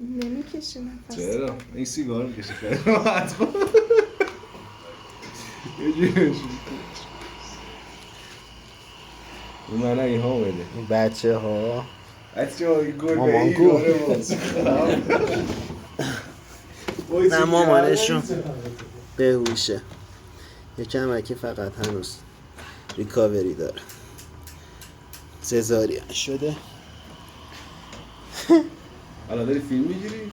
نمیکشه نفس. چرا؟ این سیگار میکشه خیلی راحت خود یه جیبش اون من این ها اومده این بچه ها گربه ای داره نه مامانشون بهوشه یکم اکی فقط هنوز ریکاوری داره سزارین شده الان داری فیلم میگیری؟